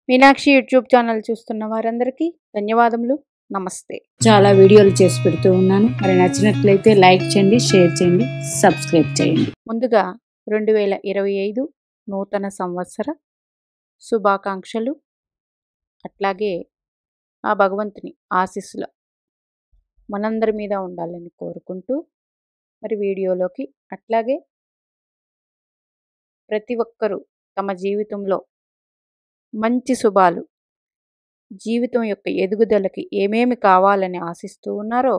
Meenakshi YouTube channel చూస్తున్న వారందరికీ ధన్యవాదములు. నమస్తే. చాలా వీడియోలు చేసి పెడుతూ ఉన్నాను. మరి నచ్చినట్లయితే లైక్ చేయండి, షేర్ చేయండి, సబ్స్క్రైబ్ చేయండి. ముందుగా 2025 నూతన సంవత్సర శుభాకాంక్షలు. అట్లాగే ఆ భగవంతుని ఆశీస్సులు మనందరి మీద ఉండాలని కోరుకుంటూ మరి వీడియోలోకి అట్లాగే ప్రతి ఒక్కరూ తమ జీవితంలో మంచి శుభాలు, జీవితం యొక్క ఎదుగుదలకి ఏమేమి కావాలని ఆశిస్తూ ఉన్నారో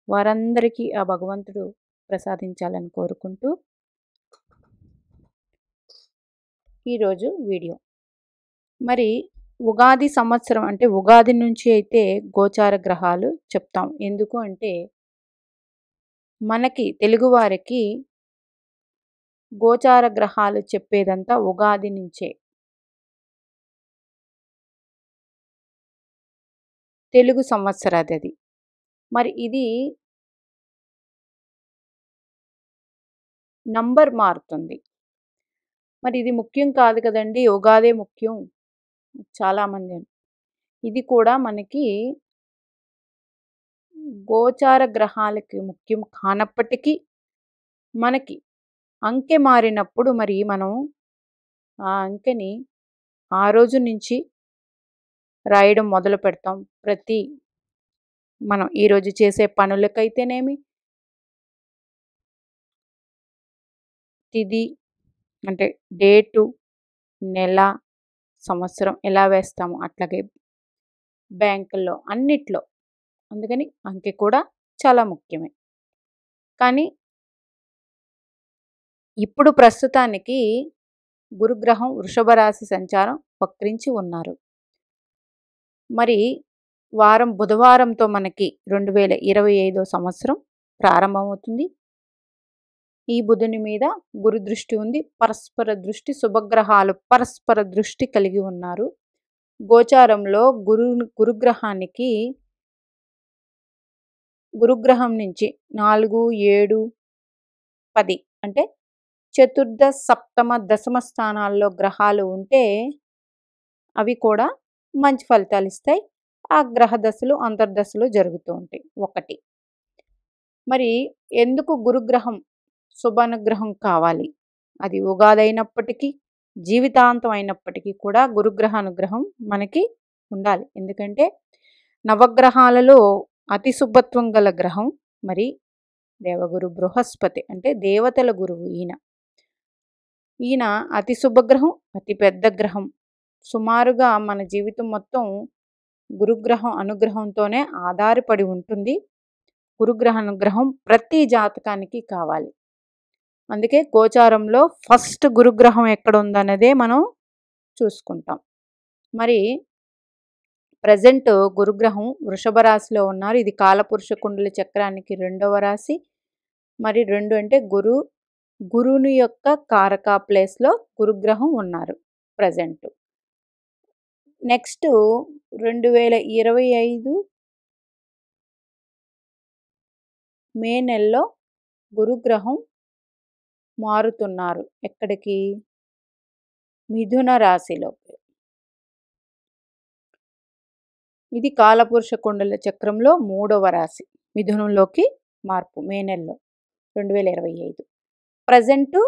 వారందరికీ ఆ భగవంతుడు ప్రసాదించాలని కోరుకుంటూ ఈరోజు వీడియో మరి ఉగాది సంవత్సరం అంటే ఉగాది నుంచి అయితే గోచార గ్రహాలు చెప్తాం. ఎందుకు అంటే మనకి తెలుగువారికి గోచార గ్రహాలు చెప్పేదంతా ఉగాది నుంచే. తెలుగు సంవత్సరాది అది. మరి ఇది నంబర్ మారుతుంది. మరి ఇది ముఖ్యం కాదు కదండి, ఉగాదే ముఖ్యం చాలామంది. ఇది కూడా మనకి గోచార గ్రహాలకి ముఖ్యం కానప్పటికీ మనకి అంకె మారినప్పుడు మరి మనం ఆ అంకెని ఆ రోజు నుంచి రాయడం మొదలు పెడతాం. ప్రతి మనం ఈరోజు చేసే పనులకైతేనేమి, తిది అంటే డేటు, నెల, సంవత్సరం ఎలా వేస్తాము అట్లాగే బ్యాంకుల్లో అన్నిట్లో. అందుకని అంకె కూడా చాలా ముఖ్యమే. కానీ ఇప్పుడు ప్రస్తుతానికి గురుగ్రహం వృషభ రాశి సంచారం వక్రించి ఉన్నారు. మరి వారం బుధవారంతో మనకి 2025 సంవత్సరం ప్రారంభమవుతుంది. ఈ బుధుని మీద గురు దృష్టి ఉంది. పరస్పర దృష్టి, శుభగ్రహాలు పరస్పర దృష్టి కలిగి ఉన్నారు. గోచారంలో గురుగ్రహానికి గురుగ్రహం నుంచి 4, 7, 10 అంటే చతుర్థ, సప్తమ, దశమ స్థానాల్లో గ్రహాలు ఉంటే అవి కూడా మంచి ఫలితాలు ఇస్తాయి. ఆ గ్రహ దశలు అంతర్దశలు జరుగుతూ ఉంటాయి. ఒకటి మరి ఎందుకు గురుగ్రహం శుభానుగ్రహం కావాలి? అది ఉగాది అయినప్పటికీ జీవితాంతం అయినప్పటికీ కూడా గురుగ్రహ అనుగ్రహం మనకి ఉండాలి. ఎందుకంటే నవగ్రహాలలో అతి శుభత్వం గల గ్రహం మరి దేవగురు బృహస్పతి, అంటే దేవతల గురువు ఈయన అతి శుభగ్రహం, అతి పెద్ద గ్రహం. సుమారుగా మన జీవితం మొత్తం గురుగ్రహం అనుగ్రహంతోనే ఆధారపడి ఉంటుంది. గురుగ్రహ అనుగ్రహం ప్రతి జాతకానికి కావాలి. అందుకే గోచారంలో ఫస్ట్ గురుగ్రహం ఎక్కడ ఉందన్నదే మనం చూసుకుంటాం. మరి ప్రజెంట్ గురుగ్రహం వృషభ రాశిలో ఉన్నారు. ఇది కాలపురుష కుండలి చక్రానికి 2వ రాశి. మరి 2 అంటే గురువుని యొక్క కారక ప్లేస్లో గురుగ్రహం ఉన్నారు ప్రజెంట్. నెక్స్ట్ 2025 మే నెలలో గురుగ్రహం మారుతున్నారు. ఎక్కడికి? మిథున రాశిలో. ఇది కాలపురుష కుండల చక్రంలో 3వ రాశి. మిథునంలోకి మార్పు మే నెలలో 2025. ప్రజెంటు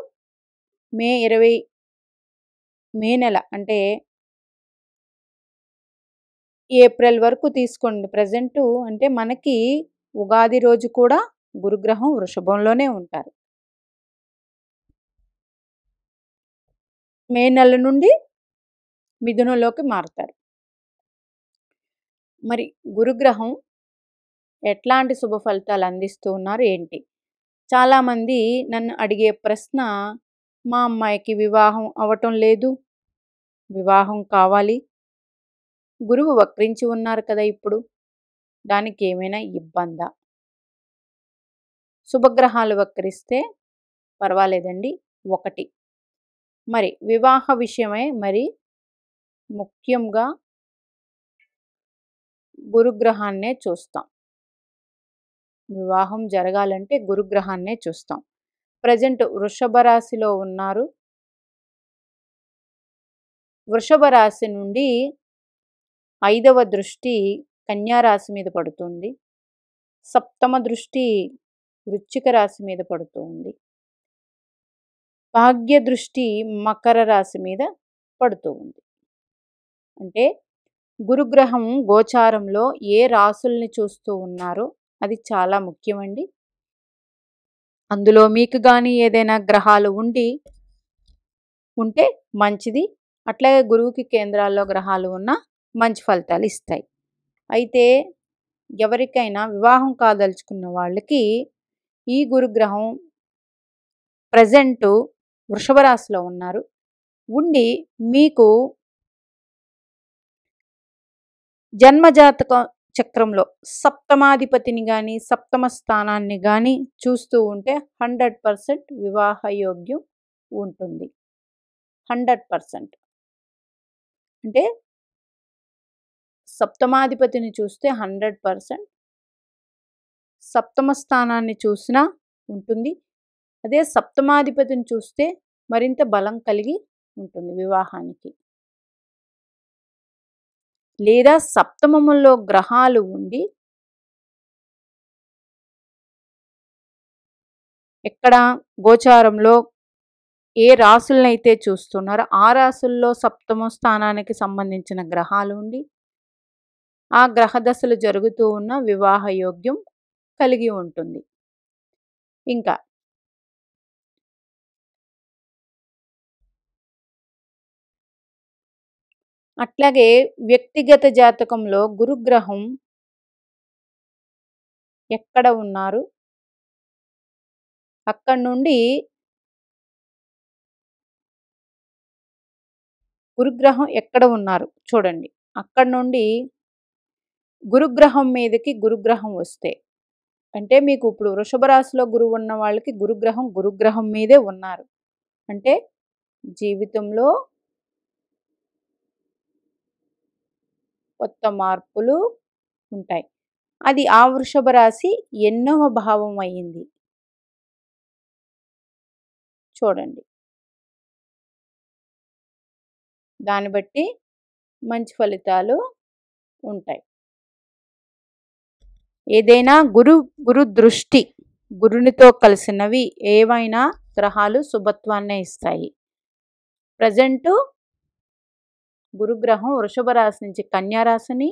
మే నెల అంటే ఏప్రిల్ వరకు తీసుకోండి. ప్రజెంటు అంటే మనకి ఉగాది రోజు కూడా గురుగ్రహం వృషభంలోనే ఉంటారు. మే నెల నుండి మిథునంలోకి మారుతారు. మరి గురుగ్రహం ఎట్లాంటి శుభ ఫలితాలు అందిస్తూ ఉన్నారు ఏంటి? చాలామంది నన్ను అడిగే ప్రశ్న, మా అమ్మాయికి వివాహం అవటం లేదు, వివాహం కావాలి, గురువు వక్రించి ఉన్నారు కదా ఇప్పుడు, దానికి ఏమైనా ఇబ్బందా? శుభగ్రహాలు వక్రిస్తే పర్వాలేదండి. ఒకటి మరి వివాహ విషయమై మరి ముఖ్యంగా గురుగ్రహాన్నే చూస్తాం. వివాహం జరగాలంటే గురుగ్రహాన్నే చూస్తాం. ప్రజెంట్ వృషభ రాశిలో ఉన్నారు. వృషభ రాశి నుండి 5వ దృష్టి కన్యా రాశి మీద పడుతుంది. సప్తమ దృష్టి వృశ్చిక రాశి మీద పడుతుంది. భాగ్య దృష్టి మకర రాశి మీద పడుతూ ఉంది. అంటే గురుగ్రహం గోచారంలో ఏ రాశుల్ని చూస్తూ ఉన్నారో అది చాలా ముఖ్యమండి. అందులో మీకు కానీ ఏదైనా గ్రహాలు ఉంటే మంచిది. అట్లాగే గురువుకి కేంద్రాల్లో గ్రహాలు ఉన్నా మంచి ఫలితాలు ఇస్తాయి. అయితే ఎవరికైనా వివాహం కాదలుచుకున్న వాళ్ళకి ఈ గురుగ్రహం ప్రజెంటు వృషభ రాశిలో ఉండి మీకు జన్మజాతక చక్రంలో సప్తమాధిపతిని కానీ సప్తమ స్థానాన్ని కానీ చూస్తూ ఉంటే 100% వివాహ యోగ్యం ఉంటుంది. 100%. అంటే సప్తమాధిపతిని చూస్తే 100%, సప్తమ స్థానాన్ని చూసినా ఉంటుంది. అదే సప్తమాధిపతిని చూస్తే మరింత బలం కలిగి ఉంటుంది వివాహానికి. లేదా సప్తమములో గ్రహాలు ఉండి ఎక్కడ గోచారంలో ఏ రాశులనైతే చూస్తున్నారో ఆ రాశుల్లో సప్తమ స్థానానికి సంబంధించిన గ్రహాలు ఉండి ఆ గ్రహ దశలు జరుగుతూ ఉన్న వివాహ యోగ్యం కలిగి ఉంటుంది. ఇంకా అట్లాగే వ్యక్తిగత జాతకంలో గురుగ్రహం ఎక్కడ ఉన్నారు, అక్కడి నుండి గురుగ్రహం ఎక్కడ ఉన్నారు చూడండి. అక్కడి నుండి గురుగ్రహం మీదకి గురుగ్రహం వస్తే, అంటే మీకు ఇప్పుడు వృషభ రాశిలో గురువు ఉన్న వాళ్ళకి గురుగ్రహం మీదే ఉన్నారు అంటే జీవితంలో కొత్త మార్పులు ఉంటాయి. అది ఆ వృషభ రాశి ఎన్నవ భావం అయ్యింది చూడండి. దాన్ని బట్టి మంచి ఫలితాలు ఉంటాయి. ఏదైనా గురు దృష్టి, గురునితో కలిసినవి ఏవైనా గ్రహాలు శుభత్వాన్నే ఇస్తాయి. ప్రజెంటు గురుగ్రహం వృషభ రాశి నుంచి కన్యా రాశిని,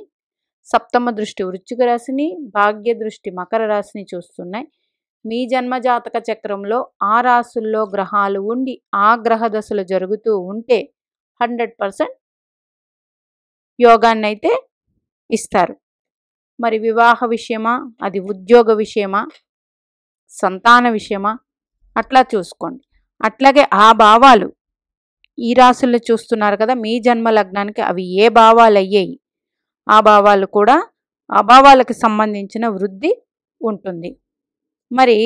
సప్తమ దృష్టి వృశ్చిక రాశిని, భాగ్య దృష్టి మకర రాశిని చూస్తున్నాయి. మీ జన్మజాతక చక్రంలో ఆ రాశుల్లో గ్రహాలు ఉండి ఆ గ్రహ దశలు జరుగుతూ ఉంటే 100% యోగాన్ని అయితే ఇస్తారు. మరి వివాహ విషయమా, అది ఉద్యోగ విషయమా, సంతాన విషయమా, అట్లా చూసుకోండి. అట్లాగే ఆ భావాలు ఈ రాశుల్లో చూస్తున్నారు కదా, మీ జన్మ లగ్నానికి అవి ఏ భావాలు అయ్యాయి ఆ భావాలు కూడా ఆ భావాలకు సంబంధించిన వృద్ధి ఉంటుంది. మరి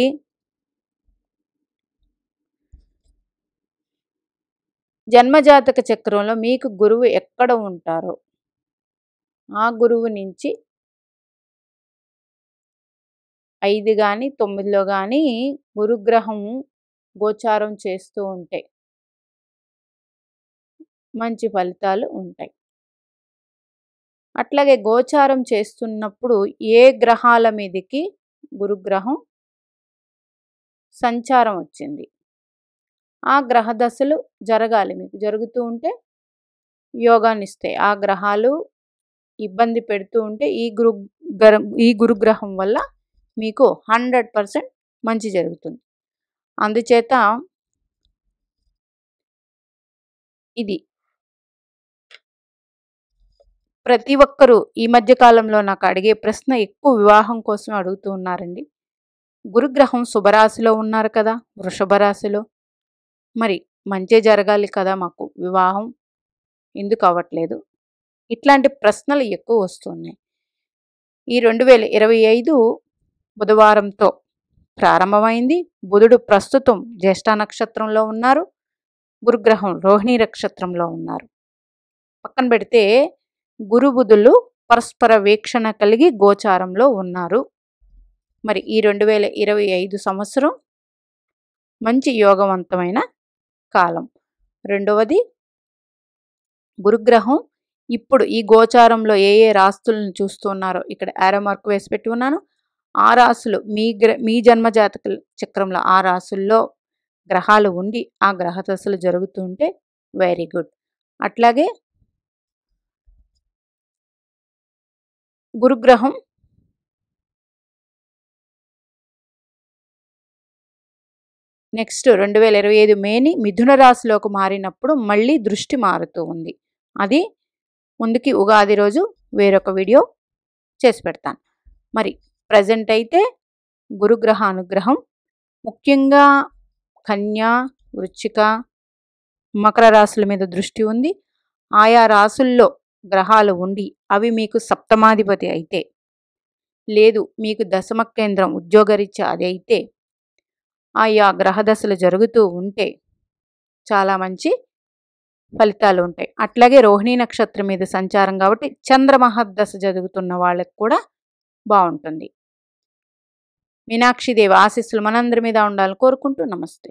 జన్మజాతక చక్రంలో మీకు గురువు ఎక్కడ ఉంటారో ఆ గురువు నుంచి 5 కానీ 9లో కానీ గురుగ్రహం గోచారం చేస్తూ ఉంటే మంచి ఫలితాలు ఉంటాయి. అట్లాగే గోచారం చేస్తున్నప్పుడు ఏ గ్రహాల మీదకి గురుగ్రహం సంచారం వచ్చింది ఆ గ్రహ దశలు జరగాలి. మీకు జరుగుతూ ఉంటే యోగాన్ని ఇస్తాయి. ఆ గ్రహాలు ఇబ్బంది పెడుతూ ఉంటే ఈ గురుగ్రహం వల్ల మీకు 100% మంచి జరుగుతుంది. అందుచేత ఇది ప్రతి ఒక్కరూ ఈ మధ్య కాలంలో నాకు అడిగే ప్రశ్న, ఎక్కువ వివాహం కోసం అడుగుతూ ఉన్నారండి. గురుగ్రహం శుభరాశిలో ఉన్నారు కదా, వృషభ రాశిలో, మరి మంచి జరగాలి కదా, మాకు వివాహం ఎందుకు అవ్వట్లేదు? ఇట్లాంటి ప్రశ్నలు ఎక్కువ వస్తున్నాయి. ఈ 2025 బుధవారంతో ప్రారంభమైంది. బుధుడు ప్రస్తుతం జ్యేష్ఠ నక్షత్రంలో ఉన్నారు, గురుగ్రహం రోహిణి నక్షత్రంలో ఉన్నారు. పక్కన పెడితే గురు బుధులు పరస్పర వీక్షణ కలిగి గోచారంలో ఉన్నారు. మరి ఈ 2025 సంవత్సరం మంచి యోగవంతమైన కాలం. రెండవది గురుగ్రహం ఇప్పుడు ఈ గోచారంలో ఏ ఏ రాస్తులను చూస్తున్నారో ఇక్కడ యారో మార్క్ వేసి పెట్టి ఉన్నాను. ఆ రాసులు మీ జన్మజాతక చక్రంలో ఆ రాసుల్లో గ్రహాలు ఉండి ఆ గ్రహ దశలు జరుగుతుంటే వెరీ గుడ్. అట్లాగే గురుగ్రహం నెక్స్ట్ 2025 మేని మిథున రాశిలోకి మారినప్పుడు మళ్ళీ దృష్టి మారుతూ ఉంది. అది ముందుకి ఉగాది రోజు వేరొక వీడియో చేసి పెడతాను. మరి ప్రజెంట్ అయితే గురుగ్రహ అనుగ్రహం ముఖ్యంగా కన్యా, వృశ్చిక, మకర రాశుల మీద దృష్టి ఉంది. ఆయా రాశుల్లో గ్రహాలు ఉండి అవి మీకు సప్తమాధిపతి అయితే, లేదు మీకు దశమ కేంద్రం ఉద్యోగరీత్యా అది అయితే, ఆయా గ్రహదశలు జరుగుతూ ఉంటే చాలా మంచి ఫలితాలు ఉంటాయి. అట్లాగే రోహిణీ నక్షత్రం మీద సంచారం కాబట్టి చంద్రమహర్దశ జరుగుతున్న వాళ్ళకి కూడా బాగుంటుంది. మీనాక్షిదేవి ఆశీస్సులు మనందరి మీద ఉండాలని కోరుకుంటూ నమస్తే.